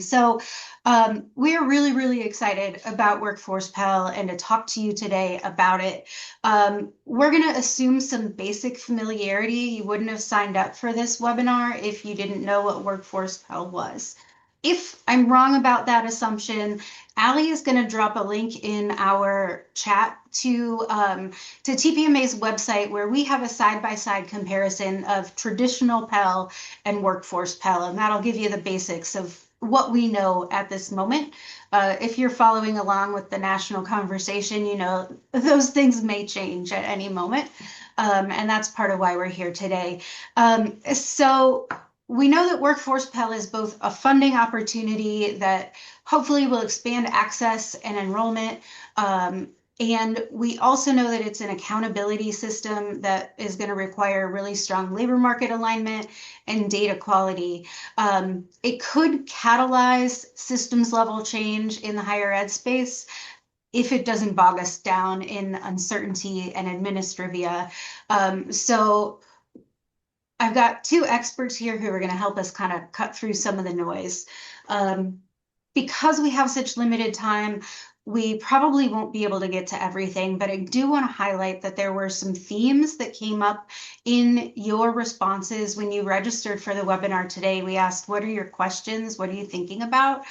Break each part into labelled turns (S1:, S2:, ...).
S1: So we are really, really excited about Workforce Pell and to talk to you today about it. We're going to assume some basic familiarity. You wouldn't have signed up for this webinar if you didn't know what Workforce Pell was. If I'm wrong about that assumption, Ali is going to drop a link in our chat to TPMA's website where we have a side-by-side comparison of traditional Pell and Workforce Pell, and that'll give you the basics of what we know at this moment. If you're following along with the national conversation, you know those things may change at any moment, and that's part of why we're here today. So we know that Workforce Pell is both a funding opportunity that hopefully will expand access and enrollment. And we also know that it's an accountability system that is going to require really strong labor market alignment and data quality. It could catalyze systems level change in the higher ed space if it doesn't bog us down in uncertainty and administrivia. So I've got two experts here who are going to help us kind of cut through some of the noise. Because we have such limited time, we probably won't be able to get to everything, but I do want to highlight that there were some themes that came up in your responses when you registered for the webinar today. We asked, what are your questions? What are you thinking about?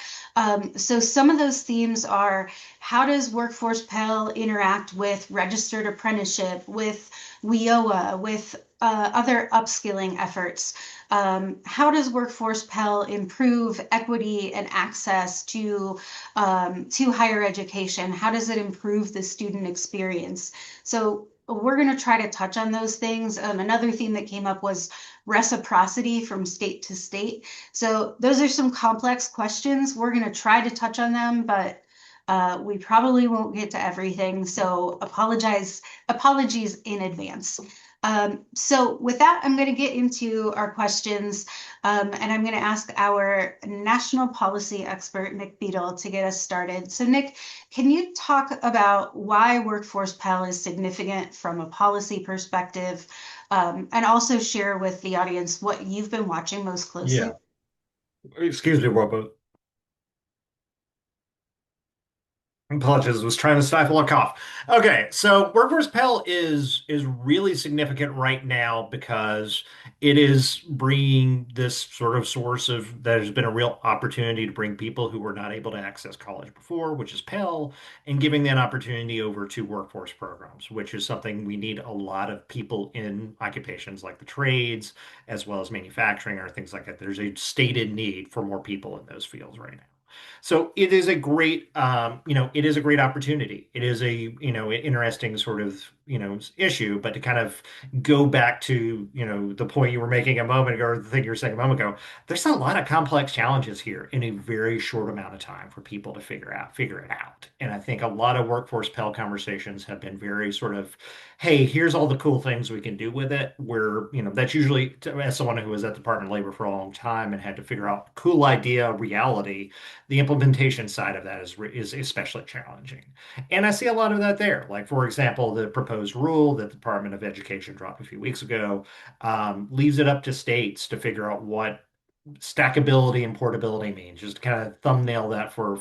S1: So some of those themes are, how does Workforce Pell interact with registered apprenticeship, with WIOA, with other upskilling efforts? How does Workforce Pell improve equity and access to higher education? How does it improve the student experience? So we're going to try to touch on those things. Another theme that came up was reciprocity from state to state. So those are some complex questions. We're going to try to touch on them, but we probably won't get to everything. So apologies in advance. So with that, I'm going to get into our questions, and I'm going to ask our national policy expert, Nick Beadle, to get us started. So Nick, can you talk about why Workforce Pell is significant from a policy perspective, and also share with the audience what you've been watching most closely?
S2: Yeah. Excuse me, Robo. Apologies, was trying to stifle a cough. Okay, so Workforce Pell is really significant right now because it is bringing this sort of source of there's been a real opportunity to bring people who were not able to access college before, which is Pell, and giving that opportunity over to workforce programs, which is something we need a lot of people in occupations like the trades, as well as manufacturing or things like that. There's a stated need for more people in those fields right now. So it is a great, it is a great opportunity. It is a, interesting sort of, issue. But to kind of go back to, the point you were making a moment ago, or the thing you were saying a moment ago, there's a lot of complex challenges here in a very short amount of time for people to figure it out. And I think a lot of workforce Pell conversations have been very sort of, hey, here's all the cool things we can do with it. Where, that's usually, as someone who was at the Department of Labor for a long time and had to figure out cool idea, reality, the implementation side of that is especially challenging. And I see a lot of that there. Like, for example, the proposed rule that the Department of Education dropped a few weeks ago leaves it up to states to figure out what stackability and portability means. Just to kind of thumbnail that for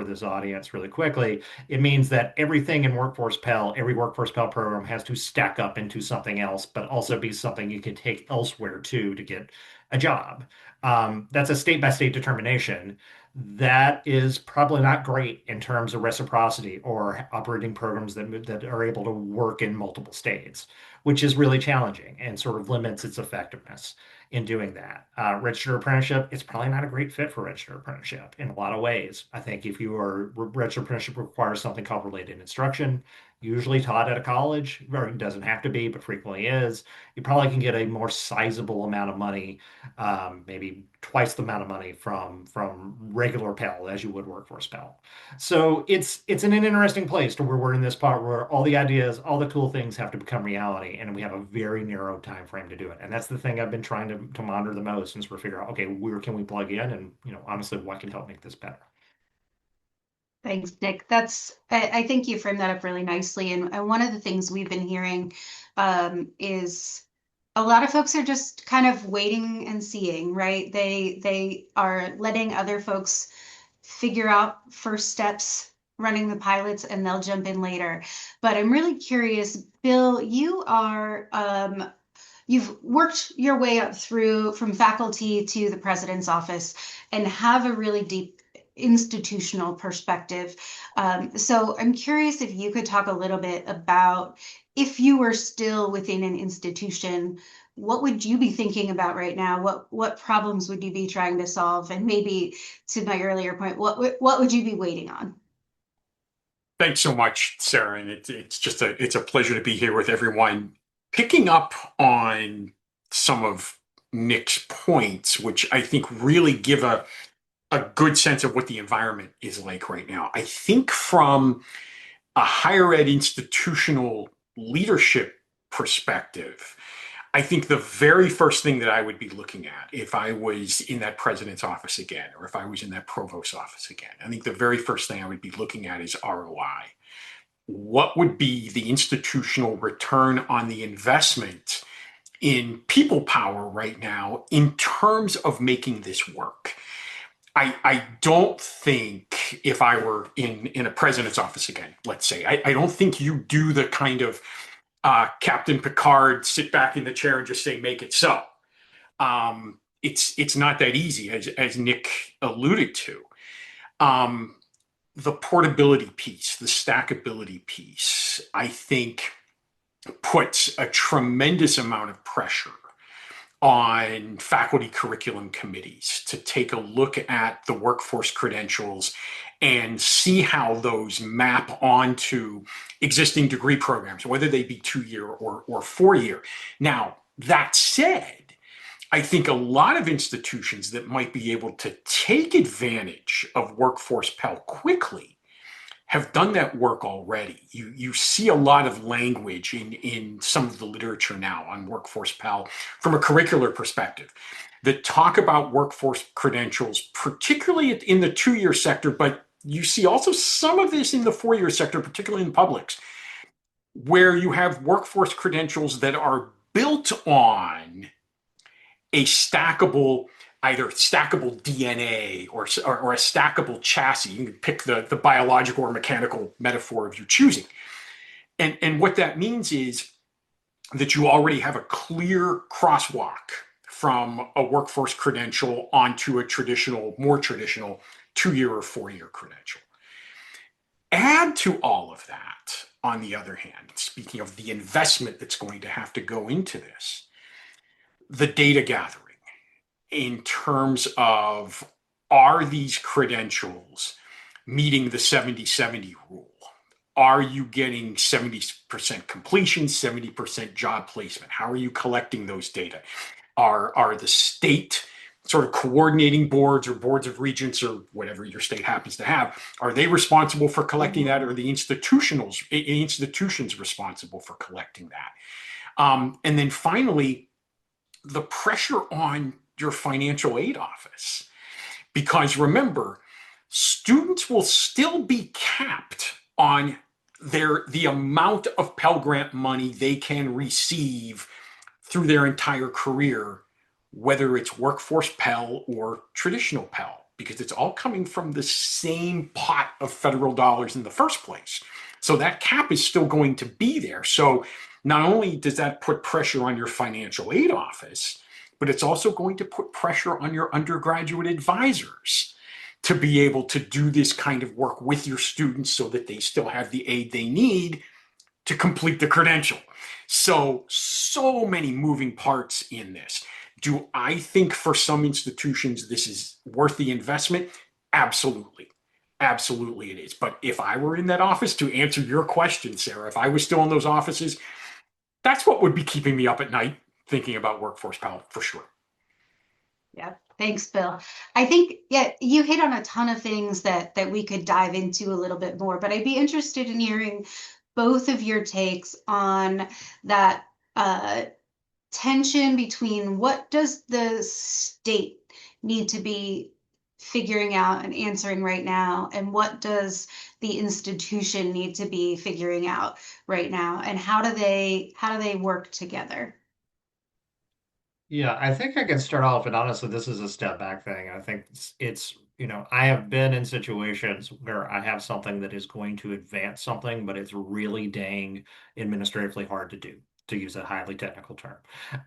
S2: this audience really quickly. It means that everything in Workforce Pell, every Workforce Pell program has to stack up into something else, but also be something you can take elsewhere too to get a job. That's a state by state determination. That is probably not great in terms of reciprocity or operating programs that are able to work in multiple states, which is really challenging and sort of limits its effectiveness in doing that. Registered apprenticeship, it's probably not a great fit for registered apprenticeship in a lot of ways. I think if you are registered apprenticeship requires something called related instruction, usually taught at a college, or it doesn't have to be, but frequently is. You probably can get a more sizable amount of money, maybe twice the amount of money from regular Pell as you would Workforce Pell. So it's in an interesting place to where we're in this part where all the ideas, all the cool things have to become reality, and we have a very narrow time frame to do it. And that's the thing I've been trying to monitor the most since we're figuring out, okay, where can we plug in, and honestly, what can help make this better.
S1: Thanks, Nick. I think you framed that up really nicely. And one of the things we've been hearing is A lot of folks are just kind of waiting and seeing, right? They are letting other folks figure out first steps running the pilots and they'll jump in later. But I'm really curious, Bill, you've worked your way up through from faculty to the president's office and have a really deep institutional perspective. So I'm curious if you could talk a little bit about if you were still within an institution, what would you be thinking about right now? What problems would you be trying to solve? And maybe to my earlier point, what would you be waiting on?
S3: Thanks so much, Sarah, and it's a pleasure to be here with everyone. Picking up on some of Nick's points, which I think really give a good sense of what the environment is like right now. I think from a higher ed institutional leadership perspective, I think the very first thing that I would be looking at if I was in that president's office again, or if I was in that provost's office again, I think the very first thing I would be looking at is ROI. What would be the institutional return on the investment in people power right now in terms of making this work? I don't think if I were in a president's office again, let's say, I don't think you do the kind of Captain Picard sit back in the chair and just say, make it so. It's not that easy, as Nick alluded to. The portability piece, the stackability piece, I think puts a tremendous amount of pressure on faculty curriculum committees to take a look at the workforce credentials and see how those map onto existing degree programs, whether they be 2-year or 4-year. Now, that said, I think a lot of institutions that might be able to take advantage of Workforce Pell quickly have done that work already. You see a lot of language in some of the literature now on Workforce Pell from a curricular perspective that talk about workforce credentials, particularly in the 2-year sector, but you see also some of this in the 4-year sector, particularly in publics, where you have workforce credentials that are built on a stackable, either stackable DNA or a stackable chassis. You can pick the biological or mechanical metaphor of you choosing. And what that means is that you already have a clear crosswalk from a workforce credential onto a more traditional 2-year or 4-year credential. Add to all of that, on the other hand, speaking of the investment that's going to have to go into this, the data gathering in terms of, are these credentials meeting the 70-70 rule? Are you getting 70% completion, 70% job placement? How are you collecting those data? Are the state sort of coordinating boards or boards of regents or whatever your state happens to have, are they responsible for collecting that, or are the institutions responsible for collecting that? And then finally, the pressure on your financial aid office. Because remember, students will still be capped on the amount of Pell Grant money they can receive through their entire career, whether it's Workforce Pell or traditional Pell, because it's all coming from the same pot of federal dollars in the first place. So that cap is still going to be there. So not only does that put pressure on your financial aid office, but it's also going to put pressure on your undergraduate advisors to be able to do this kind of work with your students so that they still have the aid they need to complete the credential. So many moving parts in this. Do I think for some institutions this is worth the investment? Absolutely. Absolutely it is. But if I were in that office, to answer your question, Sarah, if I was still in those offices, that's what would be keeping me up at night, thinking about Workforce Pell for sure.
S1: Yeah, thanks, Bill. I think, yeah, you hit on a ton of things that we could dive into a little bit more, but I'd be interested in hearing both of your takes on that tension between what does the state need to be figuring out and answering right now, and what does the institution need to be figuring out right now, and how do they work together?
S2: Yeah, I think I can start off, and honestly, this is a step back thing. I think I have been in situations where I have something that is going to advance something, but it's really dang administratively hard to do, to use a highly technical term.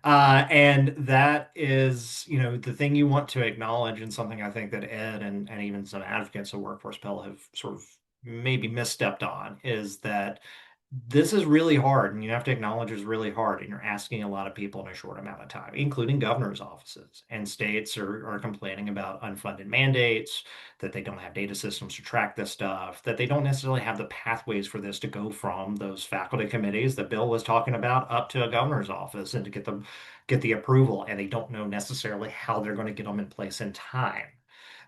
S2: And that is, the thing you want to acknowledge, and something I think that Ed and even some advocates of Workforce Pell have sort of maybe misstepped on, is that this is really hard, and you have to acknowledge it's really hard, and you're asking a lot of people in a short amount of time, including governors' offices. And states are complaining about unfunded mandates, that they don't have data systems to track this stuff, that they don't necessarily have the pathways for this to go from those faculty committees that Bill was talking about up to a governor's office and to get the approval, and they don't know necessarily how they're going to get them in place in time.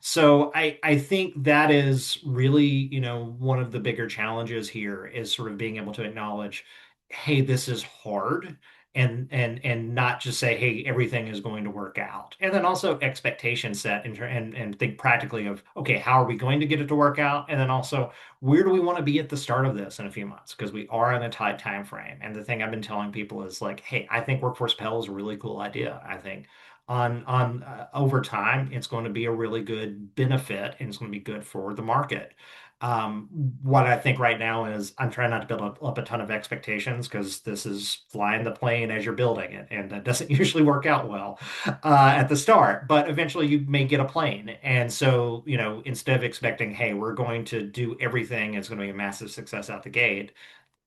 S2: So I think that is really, one of the bigger challenges here is sort of being able to acknowledge, hey, this is hard, and not just say, hey, everything is going to work out. And then also expectation set and think practically of, okay, how are we going to get it to work out? And then also, where do we want to be at the start of this in a few months? Because we are in a tight time frame. And the thing I've been telling people is like, hey, I think Workforce Pell is a really cool idea. I think on over time, it's going to be a really good benefit and it's going to be good for the market. What I think right now is I'm trying not to build up a ton of expectations because this is flying the plane as you're building it, and that doesn't usually work out well at the start. But eventually, you may get a plane, and so instead of expecting, hey, we're going to do everything, it's going to be a massive success out the gate,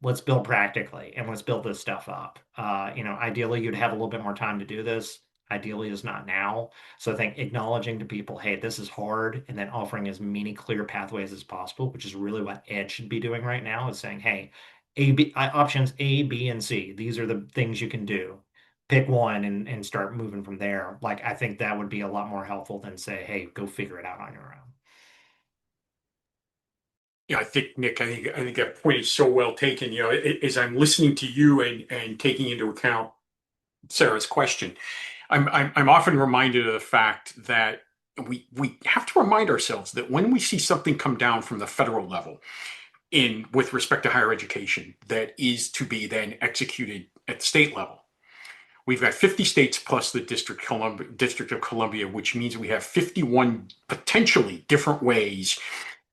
S2: let's build practically and let's build this stuff up. Ideally, you'd have a little bit more time to do this. Ideally, is not now. So I think acknowledging to people, hey, this is hard, and then offering as many clear pathways as possible, which is really what Ed should be doing right now, is saying, hey, options A, B, and C. These are the things you can do. Pick one and start moving from there. Like I think that would be a lot more helpful than say, hey, go figure it out on your own.
S3: Yeah, I think Nick, I think that point is so well taken. As I'm listening to you and taking into account Sarah's question, I'm often reminded of the fact that we have to remind ourselves that when we see something come down from the federal level in with respect to higher education that is to be then executed at the state level. We've got 50 states plus the District of Columbia, which means we have 51 potentially different ways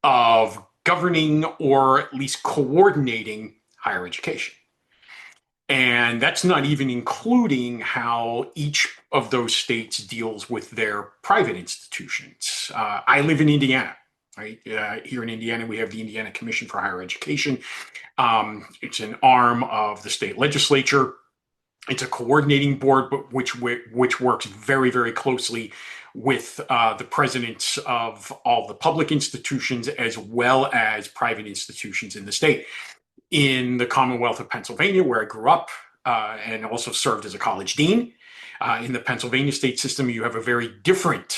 S3: of governing or at least coordinating higher education. And that's not even including how each of those states deals with their private institutions. I live in Indiana, right? Here in Indiana, we have the Indiana Commission for Higher Education. It's an arm of the state legislature. It's a coordinating board, but which works very, very closely with the presidents of all the public institutions as well as private institutions in the state. In the Commonwealth of Pennsylvania, where I grew up and also served as a college dean, in the Pennsylvania state system, you have a very different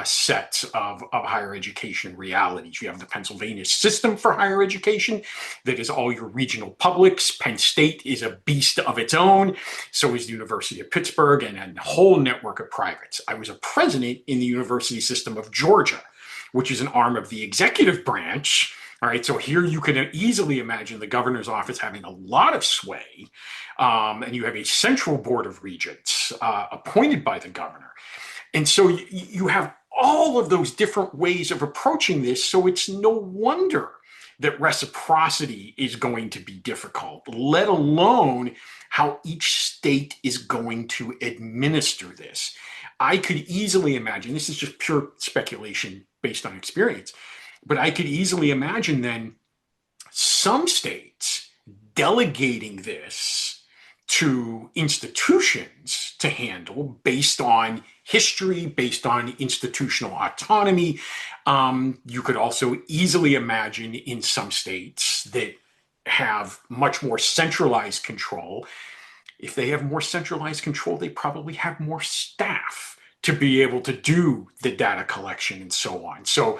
S3: set of higher education realities. You have the Pennsylvania system for higher education that is all your regional publics. Penn State is a beast of its own. So is the University of Pittsburgh and a whole network of privates. I was a president in the university system of Georgia, which is an arm of the executive branch. All right, so here you can easily imagine the governor's office having a lot of sway, and you have a central board of regents appointed by the governor. And so you have all of those different ways of approaching this. So it's no wonder that reciprocity is going to be difficult, let alone how each state is going to administer this. I could easily imagine, this is just pure speculation based on experience, but I could easily imagine then some states delegating this to institutions to handle based on history, based on institutional autonomy. You could also easily imagine in some states that have much more centralized control. If they have more centralized control, they probably have more staff to be able to do the data collection and so on. So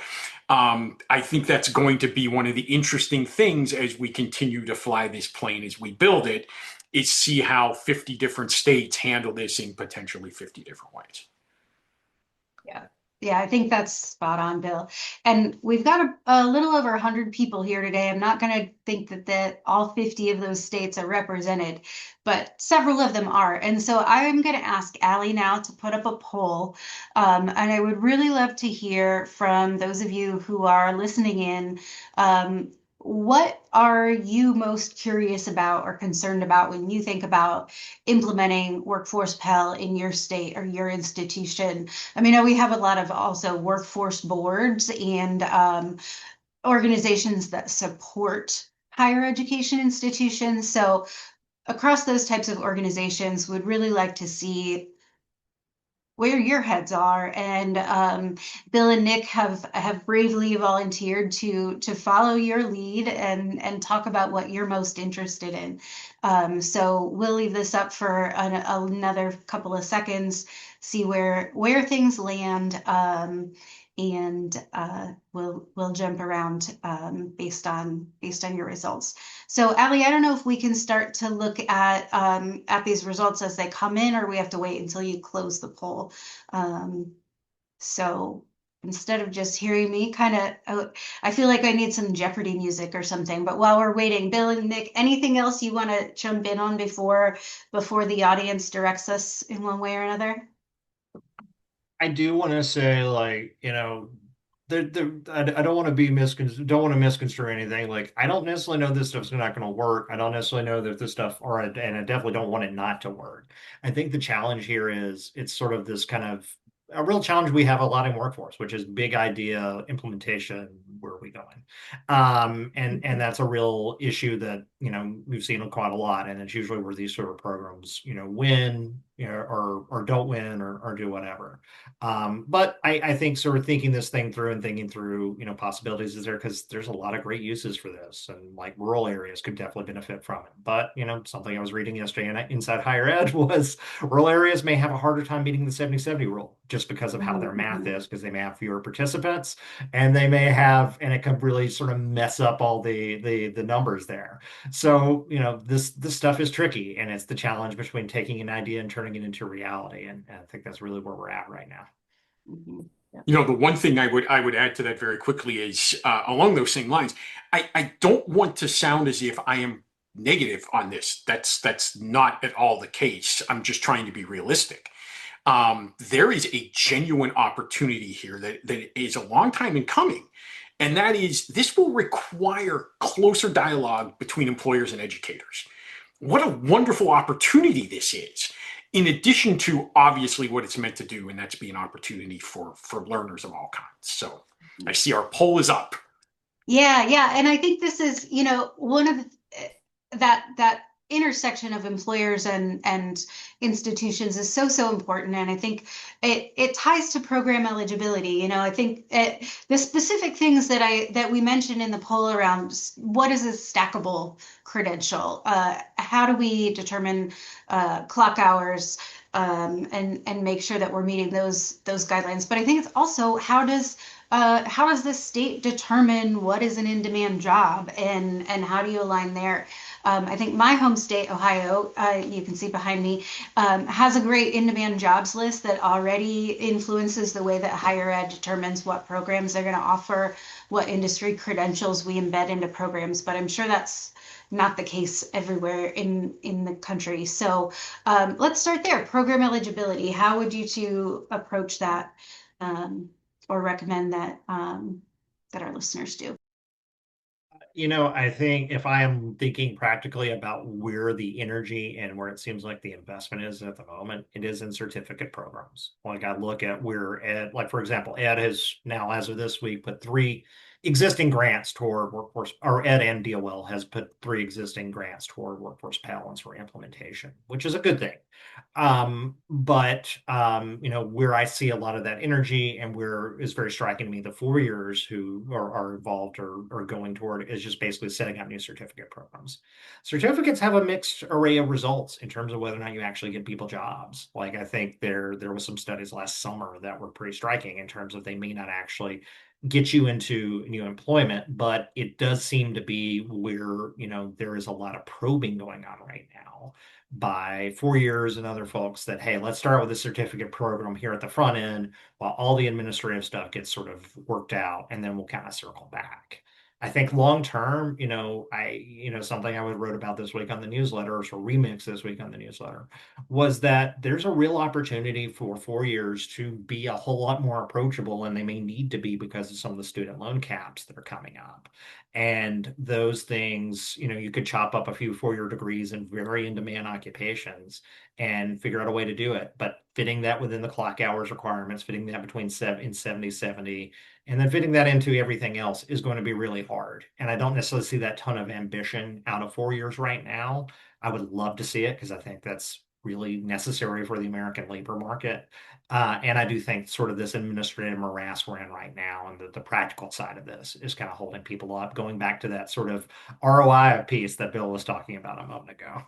S3: I think that's going to be one of the interesting things as we continue to fly this plane as we build it, is see how 50 different states handle this in potentially 50 different ways.
S1: Yeah. Yeah, I think that's spot on, Bill. And we've got a little over 100 people here today. I'm not going to think that all 50 of those states are represented, but several of them are. And so I'm going to ask Allie now to put up a poll. And I would really love to hear from those of you who are listening in. What are you most curious about or concerned about when you think about implementing Workforce Pell in your state or your institution? I mean, we have a lot of also workforce boards and organizations that support higher education institutions. So across those types of organizations, would really like to see where your heads are. And Bill and Nick have bravely volunteered to follow your lead and talk about what you're most interested in. So we'll leave this up for another couple of seconds, see where things land, and we'll jump around based on your results. So, Allie, I don't know if we can start to look at these results as they come in, or we have to wait until you close the poll. Um, so instead of just hearing me kind of, I feel like I need some Jeopardy music or something. But while we're waiting, Bill and Nick, anything else you want to jump in on before the audience directs us in one way or another?
S2: I do want to say, like, I don't want to don't want to misconstrue anything. Like, I don't necessarily know this stuff's not going to work. I don't necessarily know that this stuff, and I definitely don't want it not to work. I think the challenge here is it's sort of this kind of a real challenge we have a lot in workforce, which is big idea implementation. Where are we going? And that's a real issue that we've seen quite a lot, and it's usually where these sort of programs win, or don't win, or do whatever. But I think sort of thinking this thing through and thinking through, possibilities is there because there's a lot of great uses for this, and like rural areas could definitely benefit from it. But something I was reading yesterday in Inside Higher Ed was rural areas may have a harder time meeting the 70/70 rule just because of how their math
S1: Mhm.
S2: is, because they may have fewer participants, and they may have, and it can really sort of mess up all the numbers there. So, this stuff is tricky, and it's the challenge between taking an idea and turning it into reality. And I think that's really where we're at right now.
S1: Mhm. Yep.
S3: The one thing I would add to that very quickly is along those same lines. I don't want to sound as if I am negative on this. That's not at all the case. I'm just trying to be realistic. There is a genuine opportunity here that is a long time in coming, and that is this will require closer dialogue between employers and educators. What a wonderful opportunity this is, in addition to obviously what it's meant to do, and that's be an opportunity for learners of all kinds. So I see our poll is up.
S1: Yeah, yeah, and I think this is, one of that intersection of employers and institutions is so important, and I think it ties to program eligibility. I think the specific things that we mentioned in the poll around what is a stackable credential, how do we determine clock hours, and make sure that we're meeting those guidelines. But I think it's also how does the state determine what is an in-demand job, and how do you align there? I think my home state, Ohio, you can see behind me, has a great in-demand jobs list that already influences the way that higher ed determines what programs they're going to offer, what industry credentials we embed into programs. But I'm sure that's not the case everywhere in the country. So let's start there. Program eligibility. How would you two approach that? Um, or recommend that our listeners do?
S2: I think if I am thinking practically about where the energy and where it seems like the investment is at the moment, it is in certificate programs. Like I look at where Ed, like for example, Ed has now, as of this week, put three existing grants toward workforce, or Ed and DOL has put three existing grants toward workforce balance for implementation, which is a good thing. But where I see a lot of that energy and where is very striking to me, the 4 years who are involved or going toward is just basically setting up new certificate programs. Certificates have a mixed array of results in terms of whether or not you actually get people jobs. Like I think there was some studies last summer that were pretty striking in terms of they may not actually get you into new employment, but it does seem to be where, there is a lot of probing going on right now by 4 years and other folks that, hey, let's start with a certificate program here at the front end while all the administrative stuff gets sort of worked out, and then we'll kind of circle back. I think long term, something I wrote about this week on the newsletter, or remix this week on the newsletter, was that there's a real opportunity for 4 years to be a whole lot more approachable, and they may need to be because of some of the student loan caps that are coming up. And those things, you could chop up a few 4-year degrees in very in-demand occupations and figure out a way to do it. But fitting that within the clock hours requirements, fitting that between 70, and then fitting that into everything else is going to be really hard. And I don't necessarily see that ton of ambition out of 4 years right now. I would love to see it because I think that's really necessary for the American labor market. And I do think sort of this administrative morass we're in right now and the practical side of this is kind of holding people up, going back to that sort of ROI piece that Bill was talking about a moment ago.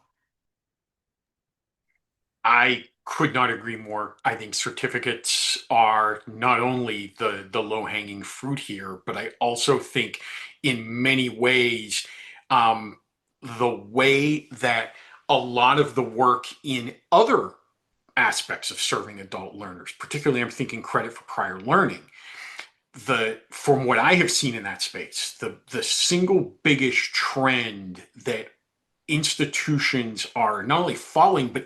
S3: I could not agree more. I think certificates are not only the low-hanging fruit here, but I also think in many ways, the way that a lot of the work in other aspects of serving adult learners, particularly I'm thinking credit for prior learning, from what I have seen in that space, the single biggest trend that institutions are not only following, but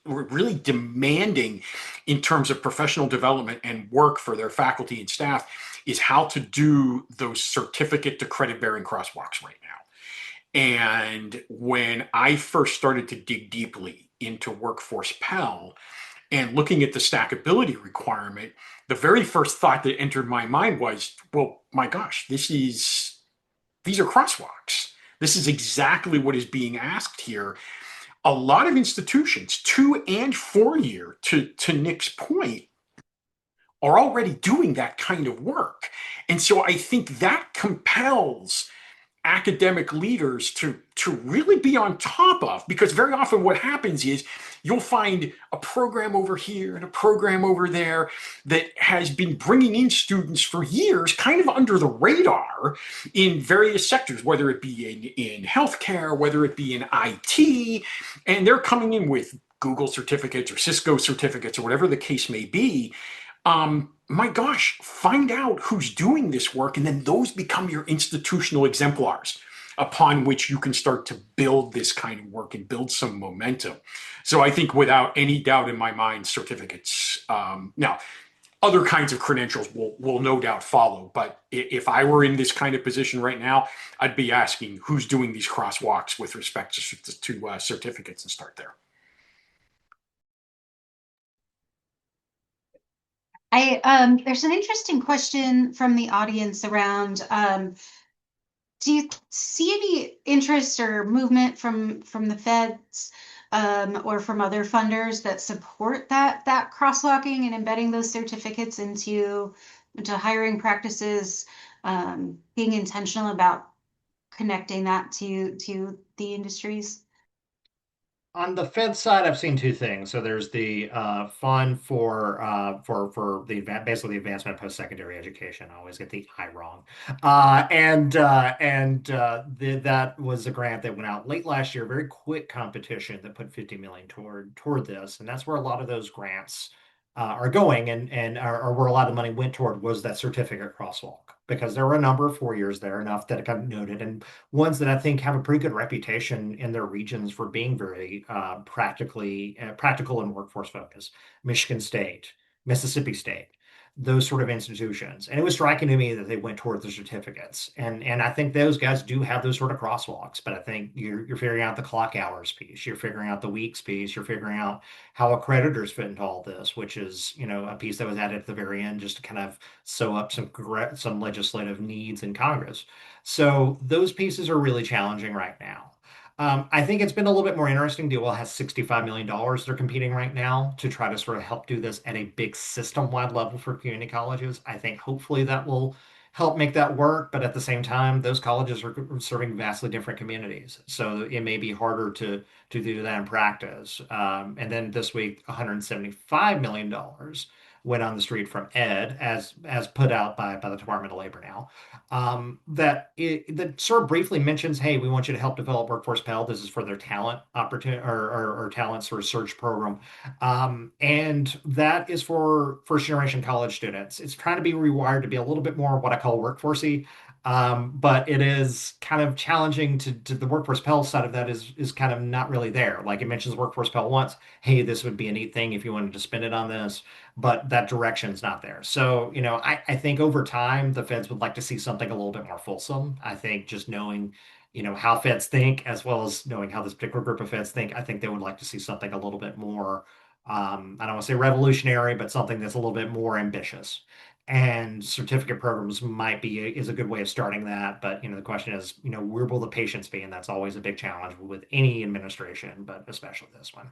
S3: really demanding in terms of professional development and work for their faculty and staff is how to do those certificate to credit bearing crosswalks right now. And when I first started to dig deeply into Workforce Pell and looking at the stackability requirement, the very first thought that entered my mind was, well, my gosh, these are crosswalks. This is exactly what is being asked here. A lot of institutions, 2 and 4 year, to Nick's point, are already doing that kind of work. And so I think that compels academic leaders to really be on top of, because very often what happens is you'll find a program over here and a program over there that has been bringing in students for years kind of under the radar in various sectors, whether it be in healthcare, whether it be in IT, and they're coming in with Google certificates or Cisco certificates or whatever the case may be. My gosh, find out who's doing this work, and then those become your institutional exemplars upon which you can start to build this kind of work and build some momentum. So I think without any doubt in my mind, certificates. Now, other kinds of credentials will no doubt follow. But if I were in this kind of position right now, I'd be asking who's doing these crosswalks with respect to certificates and start there.
S1: There's an interesting question from the audience around do you see any interest or movement from the feds or from other funders that support that crosswalking and embedding those certificates into hiring practices, being intentional about connecting that to the industries?
S2: On the Fed side, I've seen two things. So there's the fund for basically the advancement of post-secondary education. I always get the I wrong. That was a grant that went out late last year, very quick competition that put 50 million toward this, and that's where a lot of those grants are going, and or where a lot of money went toward was that certificate crosswalk, because there were a number of 4 years there, enough that it got noted, and ones that I think have a pretty good reputation in their regions for being very practical and workforce focused. Michigan State, Mississippi State, those sort of institutions. And it was striking to me that they went toward the certificates. And I think those guys do have those sort of crosswalks, but I think you're figuring out the clock hours piece, you're figuring out the weeks piece, you're figuring out how accreditors fit into all this, which is, a piece that was added at the very end just to kind of sew up some legislative needs in Congress. So those pieces are really challenging right now. I think it's been a little bit more interesting. DeWalt has $65 million they're competing right now to try to sort of help do this at a big system-wide level for community colleges. I think hopefully that will help make that work, but at the same time, those colleges are serving vastly different communities. So it may be harder to do that in practice. And then this week, $175 million went on the street from Ed, as put out by the Department of Labor now, that sort of briefly mentions, hey, we want you to help develop Workforce Pell. This is for their talent opportunity or talent sort of search program. And that is for first generation college students. It's trying to be rewired to be a little bit more what I call workforcey. But it is kind of challenging to the Workforce Pell side of that is kind of not really there. Like it mentions Workforce Pell once, hey, this would be a neat thing if you wanted to spend it on this, but that direction's not there. So, I think over time the feds would like to see something a little bit more fulsome. I think just knowing, how feds think, as well as knowing how this particular group of feds think, I think they would like to see something a little bit more, I don't want to say revolutionary, but something that's a little bit more ambitious. And certificate programs is a good way of starting that. But the question is, where will the patients be? And that's always a big challenge with any administration, but especially this one.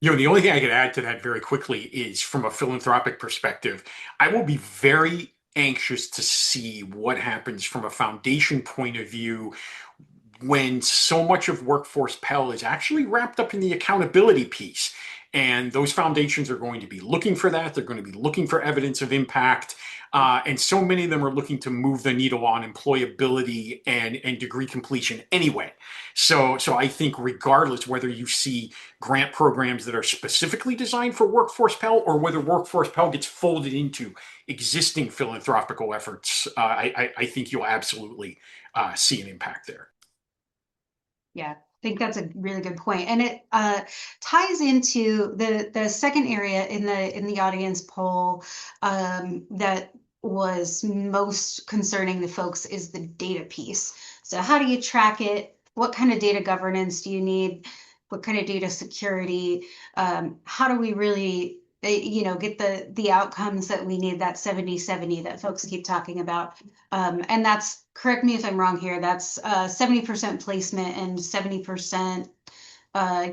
S3: The only thing I could add to that very quickly is from a philanthropic perspective, I will be very anxious to see what happens from a foundation point of view when so much of Workforce Pell is actually wrapped up in the accountability piece. And those foundations are going to be looking for that. They're going to be looking for evidence of impact. And so many of them are looking to move the needle on employability and degree completion anyway. So I think regardless whether you see grant programs that are specifically designed for Workforce Pell or whether Workforce Pell gets folded into existing philanthropical efforts, I think you'll absolutely see an impact there.
S1: Yeah, I think that's a really good point. And it ties into the second area in the audience poll that was most concerning to folks is the data piece. So how do you track it? What kind of data governance do you need? What kind of data security? How do we really get the outcomes that we need, that 70-70 that folks keep talking about? And that's, correct me if I'm wrong here, that's 70% placement and 70%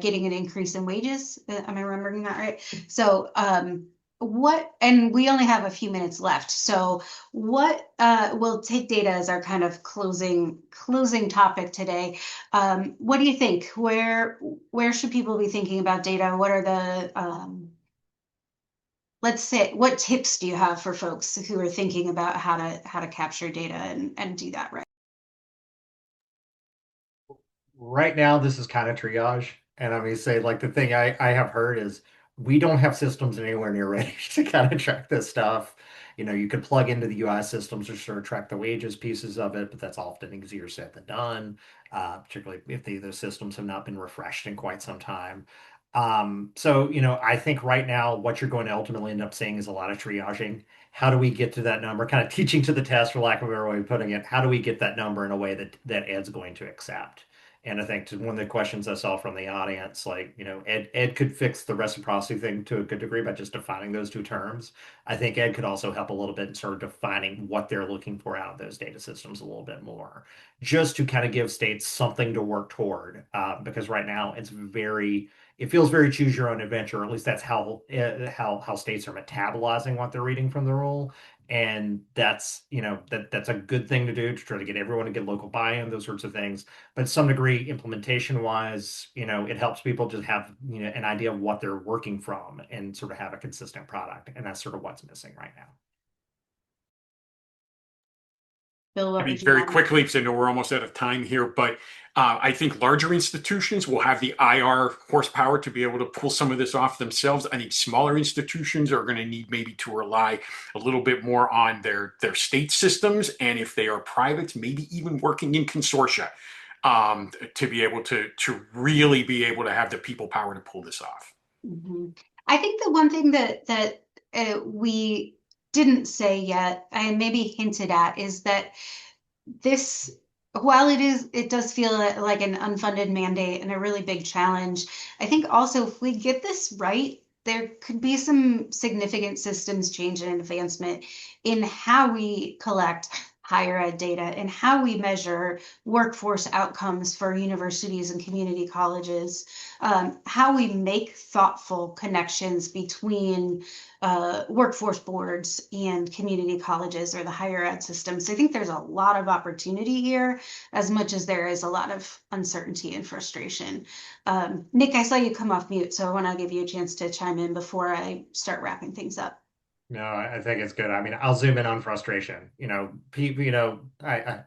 S1: getting an increase in wages. Am I remembering that right? So and we only have a few minutes left. So what we'll take data as our kind of closing topic today. What do you think? Where should people be thinking about data? What are the let's say, what tips do you have for folks who are thinking about how to capture data and do that right?
S2: Right now, this is kind of triage. And I mean, say, like, the thing I have heard is we don't have systems anywhere near ready to kind of track this stuff. You could plug into the UI systems to sort of track the wages pieces of it, but that's often easier said than done, particularly if those systems have not been refreshed in quite some time. So, I think right now what you're going to ultimately end up seeing is a lot of triaging. How do we get to that number? Kind of teaching to the test, for lack of a better way of putting it. How do we get that number in a way that Ed's going to accept? And I think to one of the questions I saw from the audience, like, Ed could fix the reciprocity thing to a good degree by just defining those two terms. I think Ed could also help a little bit in sort of defining what they're looking for out of those data systems a little bit more, just to kind of give states something to work toward. Because right now it feels very choose your own adventure. Or at least that's how states are metabolizing what they're reading from the rule. And that's that's a good thing to do to try to get everyone to get local buy-in, those sorts of things. But to some degree, implementation wise, it helps people just have an idea of what they're working from and sort of have a consistent product. And that's sort of what's missing right now.
S1: Bill,
S3: I
S1: what
S3: mean,
S1: would you
S3: very
S1: add?
S3: quickly, because I know we're almost out of time here, but I think larger institutions will have the IR horsepower to be able to pull some of this off themselves. I think smaller institutions are going to need maybe to rely a little bit more on their state systems. And if they are private, maybe even working in consortia to be able to really be able to have the people power to pull this off.
S1: Mhm. I think the one thing that we didn't say yet and maybe hinted at is that this, while it does feel like an unfunded mandate and a really big challenge, I think also if we get this right, there could be some significant systems change and advancement in how we collect, higher ed data and how we measure workforce outcomes for universities and community colleges, how we make thoughtful connections between workforce boards and community colleges or the higher ed system. So I think there's a lot of opportunity here, as much as there is a lot of uncertainty and frustration. Nick, I saw you come off mute, so I want to give you a chance to chime in before I start wrapping things up.
S2: No, I think it's good. I mean, I'll zoom in on frustration. People,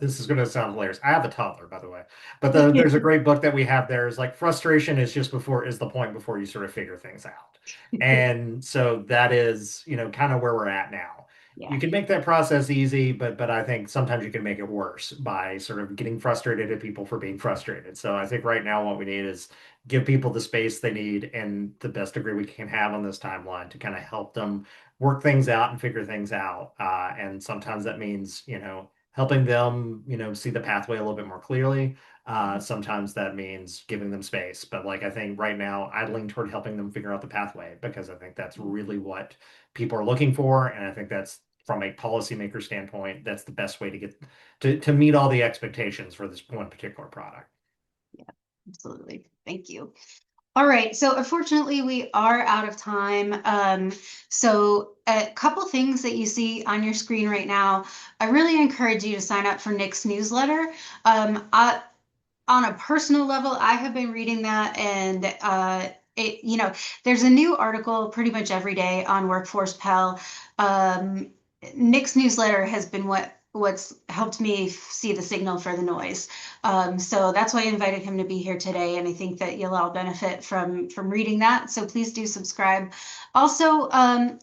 S2: this is going to sound hilarious. I have a toddler, by the way, but there's a great book that we have there is like frustration is the point before you sort of figure things out. And so that is, kind of where we're at now.
S1: Yeah.
S2: You can make that process easy, but I think sometimes you can make it worse by sort of getting frustrated at people for being frustrated. So I think right now what we need is give people the space they need and the best degree we can have on this timeline to kind of help them work things out and figure things out. And sometimes that means, helping them, see the pathway a little bit more clearly. Sometimes that means giving them space. But like I think right now, I lean toward helping them figure out the pathway because I think that's really what people are looking for. And I think that's from a policymaker standpoint, that's the best way to get to meet all the expectations for this one particular product.
S1: Yeah, absolutely. Thank you. All right, so unfortunately we are out of time. So a couple things that you see on your screen right now, I really encourage you to sign up for Nick's newsletter. On a personal level, I have been reading that and there's a new article pretty much every day on Workforce Pell. Nick's newsletter has been what's helped me see the signal for the noise. So that's why I invited him to be here today, and I think that you'll all benefit from reading that. So please do subscribe. Also,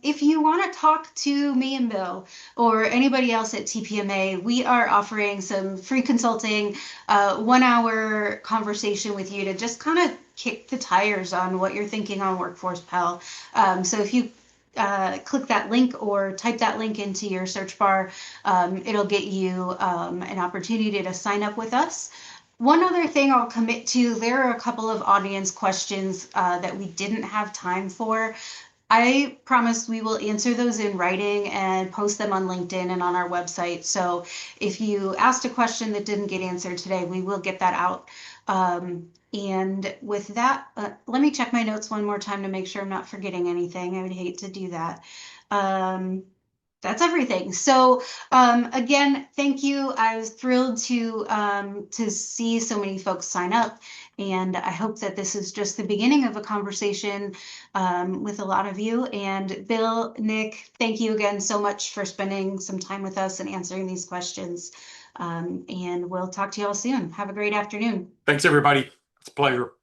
S1: if you want to talk to me and Bill or anybody else at TPMA, we are offering some free consulting, 1 hour conversation with you to just kind of kick the tires on what you're thinking on Workforce Pell. So if you click that link or type that link into your search bar, it'll get you an opportunity to sign up with us. One other thing I'll commit to, there are a couple of audience questions that we didn't have time for. I promise we will answer those in writing and post them on LinkedIn and on our website. So if you asked a question that didn't get answered today, we will get that out. And with that, let me check my notes one more time to make sure I'm not forgetting anything. I would hate to do that. That's everything. So again, thank you. I was thrilled to see so many folks sign up, and I hope that this is just the beginning of a conversation with a lot of you. And Bill, Nick, thank you again so much for spending some time with us and answering these questions. And we'll talk to you all soon. Have a great afternoon.
S3: Thanks, everybody. It's a pleasure.